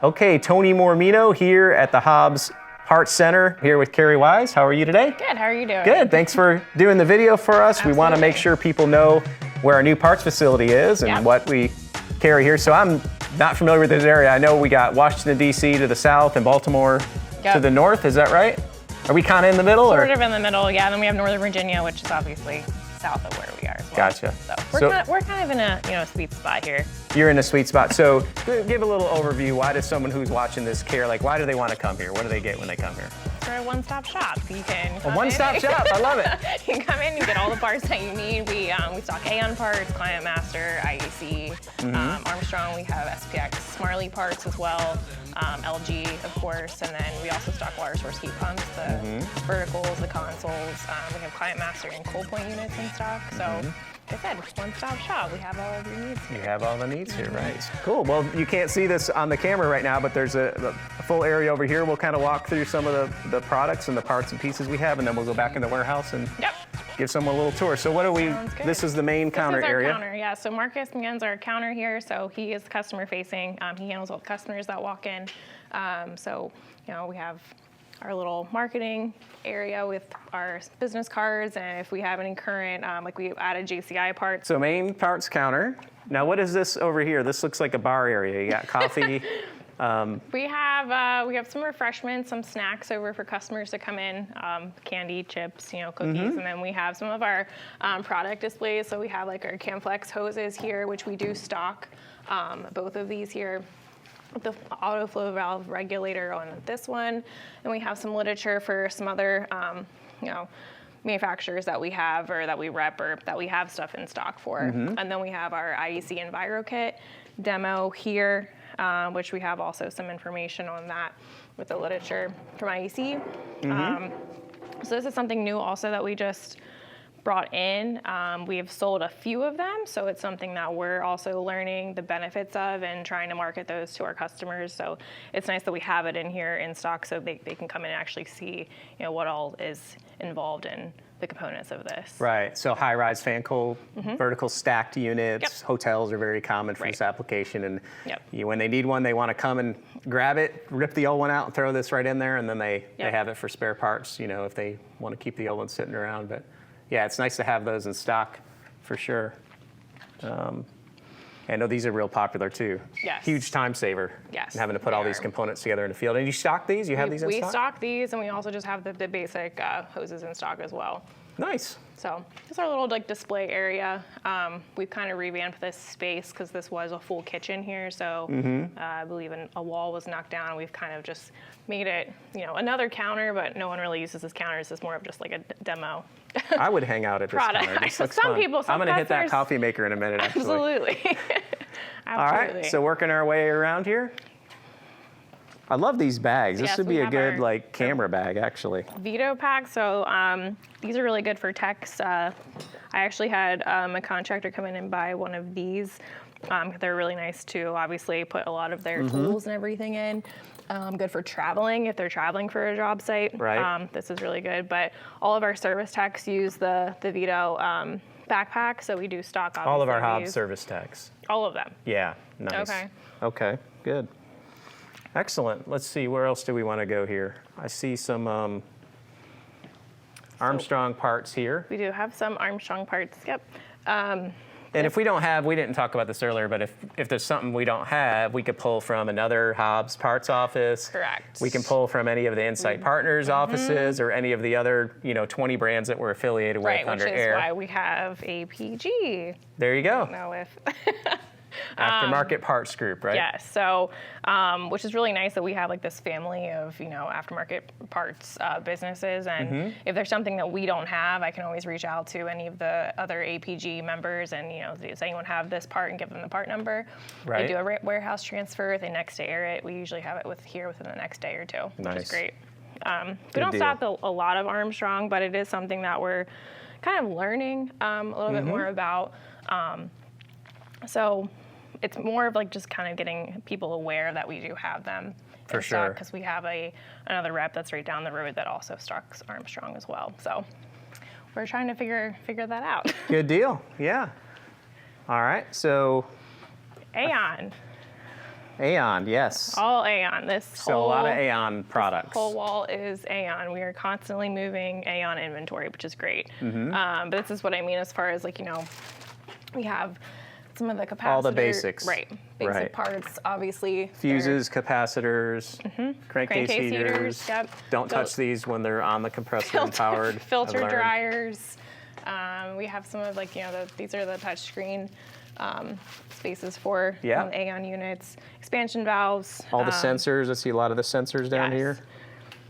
Okay, Tony Mormino here at the Hobbs Parts Center, here with Carrie Wise. How are you today? Good, how are you doing? Good, thanks for doing the video for us. Absolutely. We want to make sure people know where our new parts facility is and what we carry here. So I'm not familiar with this area. I know we got Washington, D.C. to the south and Baltimore to the north, is that right? Are we kind of in the middle? Sort of in the middle, yeah. Then we have Northern Virginia, which is obviously south of where we are as well. Gotcha. So we're kind of in a sweet spot here. You're in a sweet spot. So give a little overview. Why does someone who's watching this care? Like, why do they want to come here? What do they get when they come here? We're a one-stop shop. You can come A one-stop shop. I love it. You can come in and get all the parts that you need. We stock Aaon parts, ClimateMaster, IEC, Armstrong. We have SPX, Marley parts as well, LG, of course, and then we also stock water source heat pumps, the verticals, the consoles. We have ClimateMaster and Coldpoint units in stock. So, like I said, one-stop shop. We have all of your needs here. You have all the needs here, right? Cool. Well, you can't see this on the camera right now, but there's a full area over here. We'll kind of walk through some of the products and the parts and pieces we have, and then we'll go back in the warehouse and give someone a little tour. So what do we, this is the main counter area. This is our counter, yeah. So Marcus begins our counter here. So he is customer facing. He handles all the customers that walk in. So, you know, we have our little marketing area with our business cards, and if we have any current, like we added JCI parts. So main parts counter. Now what is this over here? This looks like a bar area. You got coffee. We have some refreshments, some snacks over for customers to come in, candy, chips, you know, cookies, and then we have some of our product displays. So we have like our Camflex hoses here, which we do stock, both of these here. The auto flow valve regulator on this one, and we have some literature for some other, you know, manufacturers that we have or that we rep or that we have stuff in stock for. And then we have our IEC EnviroKit demo here, which we have also some information on that with the literature from IEC. So this is something new also that we just brought in. We have sold a few of them, so it's something that we're also learning the benefits of and trying to market those to our customers. So it's nice that we have it in here in stock so they can come in and actually see, you know, what all is involved in the components of this. Right, so high-rise fan coil, vertical stacked units. Hotels are very common for this application, and when they need one, they want to come and grab it, rip the old one out and throw this right in there, and then they have it for spare parts, you know, if they want to keep the old one sitting around. But yeah, it's nice to have those in stock for sure. I know these are real popular too. Yes. Huge time saver. Yes. Having to put all these components together in the field. And you stock these? You have these in stock? We stock these, and we also just have the basic hoses in stock as well. Nice. So this is our little like display area. We've kind of revamped this space because this was a full kitchen here. So I believe a wall was knocked down. We've kind of just made it, you know, another counter, but no one really uses this counter. This is more of just like a demo. I would hang out at this counter. This looks some fun. people, some I'm going to hit that coffee maker in a minute, actually. Absolutely. All right, so working our way around here. I love these bags. This would be a good like camera bag, actually. Veto pack. So these are really good for techs. I actually had a contractor come in and buy one of these. They're really nice to obviously put a lot of their tools and everything in. Good for traveling if they're traveling for a job site. Right. This is really good. But all of our service techs use the Veto backpack, so we do stock. All of our Hobbs service techs. All of them. Yeah. Nice. Okay. Okay. Good. Excellent. Let's see, where else do we want to go here? I see some Armstrong parts here. We do have some Armstrong parts, yep. And if we don't have, we didn't talk about this earlier, but if there's something we don't have, we could pull from another Hobbs parts office. Correct. We can pull from any of the Insight Partners offices or any of the other, you know, 20 brands that we're affiliated with under Air. Which is why we have APG. There you go. I don't know if Aftermarket Parts Group, right? Yes, so, which is really nice that we have like this family of, you know, aftermarket parts businesses, and if there's something that we don't have, I can always reach out to any of the other APG members and, you know, does anyone have this part, and give them the part number. Right. They do a warehouse transfer, they next day air it. We usually have it within the next day or two, which is great. We don't stock a lot of Armstrong, but it is something that we're kind of learning a little bit more about. So it's more of like just kind of getting people aware that we do have them in stock, because we have another rep that's right down the road that also stocks Armstrong as well. So we're trying to figure that out. Good deal. Yeah. All right. So Aaon. Aaon, yes. All Aaon. So a lot of Aaon products. This whole wall is Aaon. We are constantly moving Aaon inventory, which is great. But this is what I mean as far as like, you know, we have some of the capacitors. All the basics. Right. Basic parts, obviously. Fuses, capacitors, crankcase heaters. Yep. Don't touch these when they're on the compressor and powered. Filter dryers. We have some of like, you know, these are the touch screen spaces for Aaon units. Expansion valves. All the sensors. I see a lot of the sensors down here.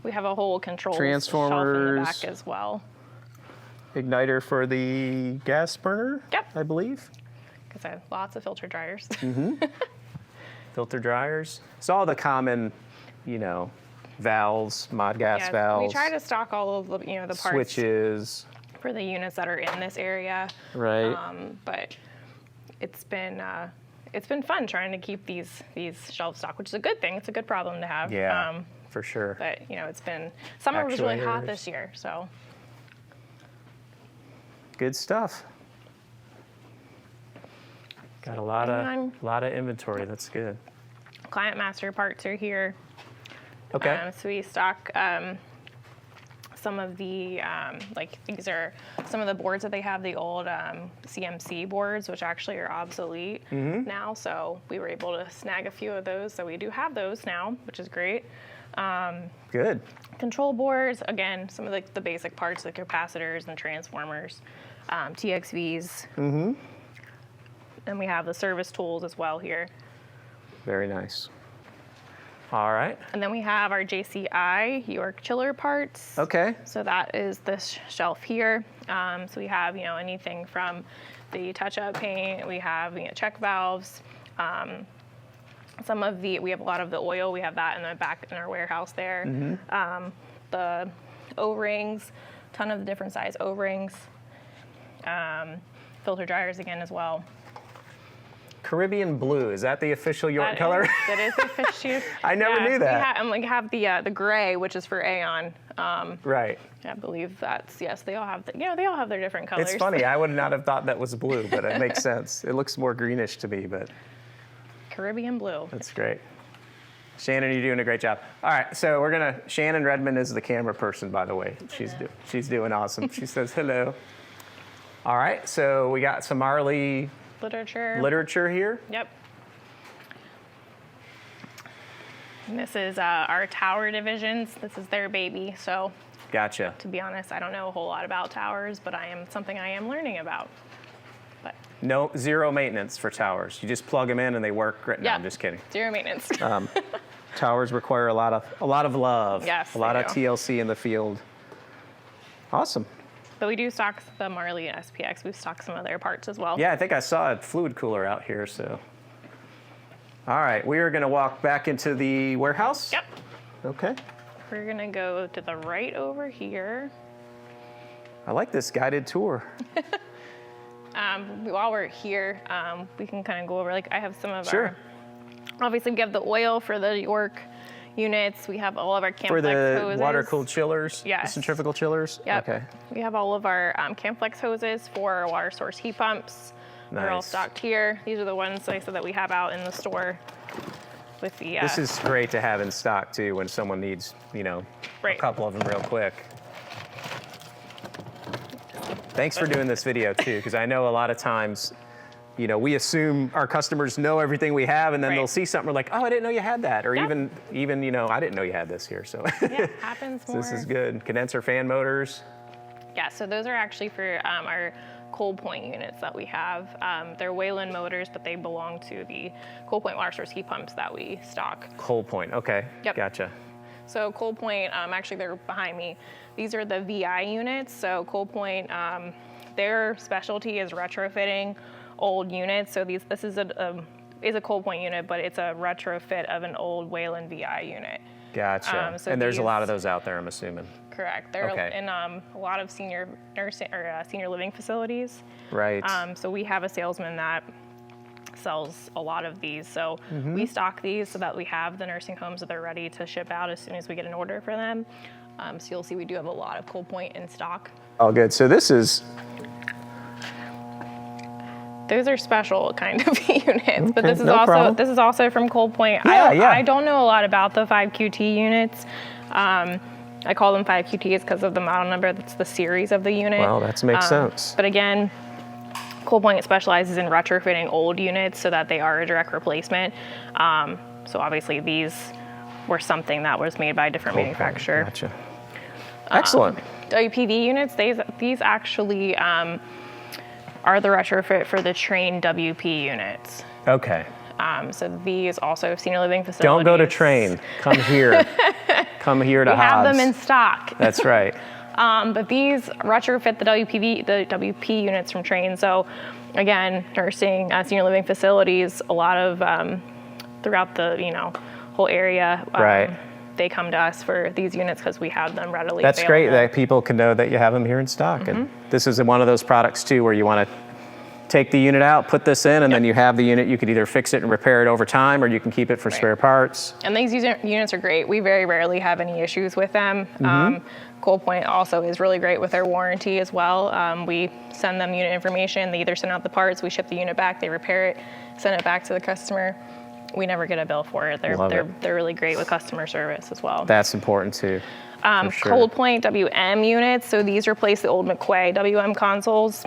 We have a whole control transformers shelf in the back as well. Igniter for the gas burner, I believe. Because I have lots of filter dryers. Filter dryers. It's all the common, you know, valves, mod gas valves. We try to stock all of the, you know, the parts. Switches. For the units that are in this area. Right. But it's been fun trying to keep these shelf stock, which is a good thing. It's a good problem to have. Yeah, for sure. But you know, summer was really hot this year, so. Good stuff. Got a lot of inventory. That's good. ClimateMaster parts are here. Okay. So we stock some of the, like these are some of the boards that they have, the old CMC boards, which actually are obsolete now. So we were able to snag a few of those. So we do have those now, which is great. Good. Control boards, again, some of the basic parts, the capacitors and transformers, TXVs. And we have the service tools as well here. Very nice. All right. And then we have our JCI York chiller parts. Okay. So that is this shelf here. So we have, you know, anything from the touch-up paint. We have, you know, check valves. We have a lot of the oil. We have that in the back in our warehouse there. The O-rings, ton of different size O-rings. Filter dryers again as well. Caribbean blue, is that the official York color? That is the official. I never knew that. We have the gray, which is for Aaon. Right. I believe that's, yes, they all have, they all have their different colors. It's funny, I would not have thought that was blue, but it makes sense. It looks more greenish to me, but. Caribbean blue. That's great. Shannon, you're doing a great job. All right, so Shannon Redmond is the camera person, by the way. She's doing awesome. She says hello. All right, so we got some Marley literature here. Yep. And this is our tower divisions. This is their baby, so. Gotcha. To be honest, I don't know a whole lot about towers, but something I am learning about. But. No, zero maintenance for towers. You just plug them in and they work. No, I'm just kidding. Zero maintenance. Towers require a lot of love. Yes, a lot of TLC in the field. Awesome. But we do stock the Marley SPX. We stock some of their parts as well. Yeah, I think I saw a fluid cooler out here, so. All right, we are gonna walk back into the warehouse. Yep. Okay. We're gonna go to the right over here. I like this guided tour. While we're here, we can kind of go over, like I have some of our, obviously we have the oil for the York units. We have all of our Camflex hoses. For the water-cooled chillers? Yes. The centrifugal chillers? Yep. Okay. We have all of our Camflex hoses for our water source heat pumps. Nice. They're all stocked here. These are the ones, like I said, that we have out in the store with the... This is great to have in stock, too, when someone needs, a couple of them real quick. Thanks for doing this video, too, because I know a lot of times, we assume our customers know everything we have, and then they'll see something, we're like, oh, I didn't know you had that. Or even, I didn't know you had this here, so. Yeah, happens more. This is good. Condenser fan motors. Yeah, so those are actually for our Coldpoint units that we have. They're Wayland motors, but they belong to the Coldpoint water source heat pumps that we stock. Coldpoint, okay. Yep. Gotcha. So Coldpoint, actually they're behind me. These are the VI units. So Coldpoint, their specialty is retrofitting old units. So this is a Coldpoint unit, but it's a retrofit of an old Wayland VI unit. Gotcha. And there's a lot of those out there, I'm assuming. Correct. They're in a lot of senior nursing or senior living facilities. Right. So we have a salesman that sells a lot of these. So we stock these so that we have the nursing homes that they're ready to ship out as soon as we get an order for them. So you'll see we do have a lot of Coldpoint in stock. Oh, good. So this those are special kind of units, but Okay, this is no problem. this is also from Coldpoint. Yeah, I don't know a lot about the 5QT units. I call them 5QTs because of the model number. That's the series of the unit. Well, that makes sense. But again, Coldpoint specializes in retrofitting old units so that they are a direct replacement. So obviously these were something that was made by a different manufacturer. Gotcha. Excellent. WPV units, these actually are the retrofit for the Train WP units. Okay. So these also senior living facilities. Don't go to Train. Come here. Come here to We have Hobbs. them in stock. That's right. But these retrofit the WP units from Train. So again, nursing, senior living facilities, a lot of throughout the whole area. Right. They come to us for these units because we have them readily That's available. great that people can know that you have them here in stock. And this is one of those products too where you want to take the unit out, put this in, and then you have the unit. You could either fix it and repair it over time, or you can keep it for spare parts. And these units are great. We very rarely have any issues with them. Coldpoint also is really great with their warranty as well. We send them unit information. They either send out the parts, we ship the unit back, they repair it, send it back to the customer. We never get a bill for it. They're really great with customer service as well. That's important too. For sure. Coldpoint WM units. So these replace the old McQuay WM consoles.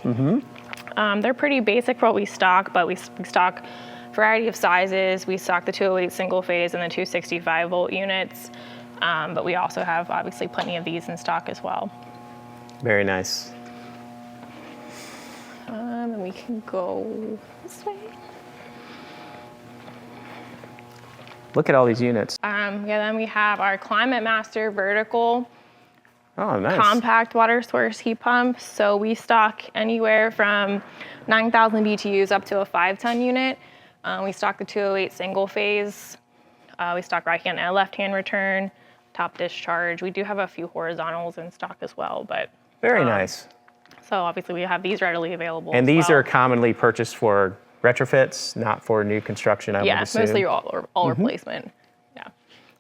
They're pretty basic for what we stock, but we stock a variety of sizes. We stock the 208 single phase and the 265 volt units. But we also have obviously plenty of these in stock as well. Very nice. And we can go this way. Look at all these units. Then we have our ClimateMaster vertical Oh, nice. compact water source heat pump. So we stock anywhere from 9,000 BTUs up to a 5-ton unit. We stock the 208 single phase. We stock right hand and left hand return, top discharge. We do have a few horizontals in stock as well, but Very nice. so obviously we have these readily available. And as these well. are commonly purchased for retrofits, not for new construction, I would assume. mostly all replacement. Yeah,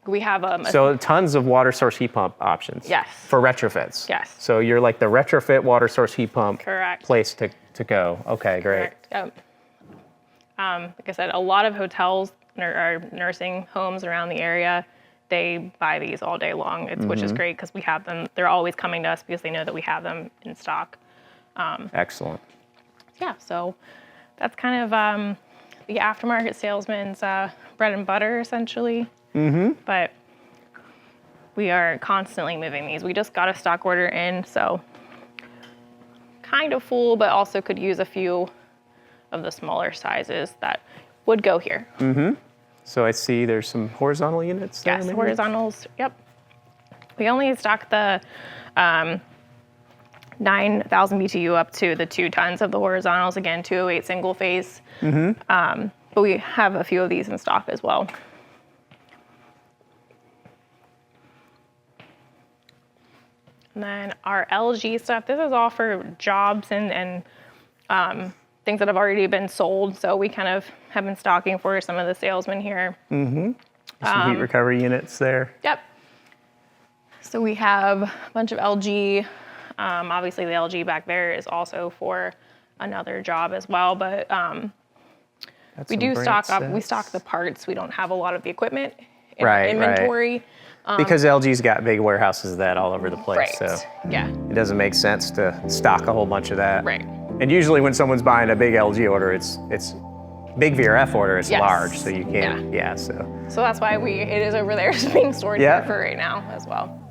we have So tons of water source heat pump options. Yes. For retrofits. Yes. So you're like the retrofit water source heat pump Correct. place to go. Okay, great. Correct. Yep. Like I said, a lot of hotels or nursing homes around the area, they buy these all day long, which is great because we have them. They're always coming to us because they know that we have them in stock. Excellent. Yeah, so that's kind of the aftermarket salesman's bread and butter, essentially. But we are constantly moving these. We just got a stock order in, so kind of full, but also could use a few of the smaller sizes that would go here. So I see there's some horizontal units there. Yes, maybe? horizontals. Yep. We only stock the 9,000 BTU up to the 2 tons of the horizontals. Again, 208 single phase. But we have a few of these in stock as well. And then our LG stuff. This is all for jobs and things that have already been sold. So we kind of have been stocking for some of the salesmen here. Some heat recovery units there. Yep. So we have a bunch of LG. Obviously, the LG back there is also for another job as well. But we do stock up. We stock the parts. We don't have a lot of the equipment in our inventory. Because LG's got big warehouses of that all over the place. Right. So Yeah. it doesn't make sense to stock a whole bunch of that. Right. And usually when someone's buying a big LG order, it's big VRF order, it's Yes. large, so you can't, so. So that's why it is over there being stored Yeah. here for right now as well.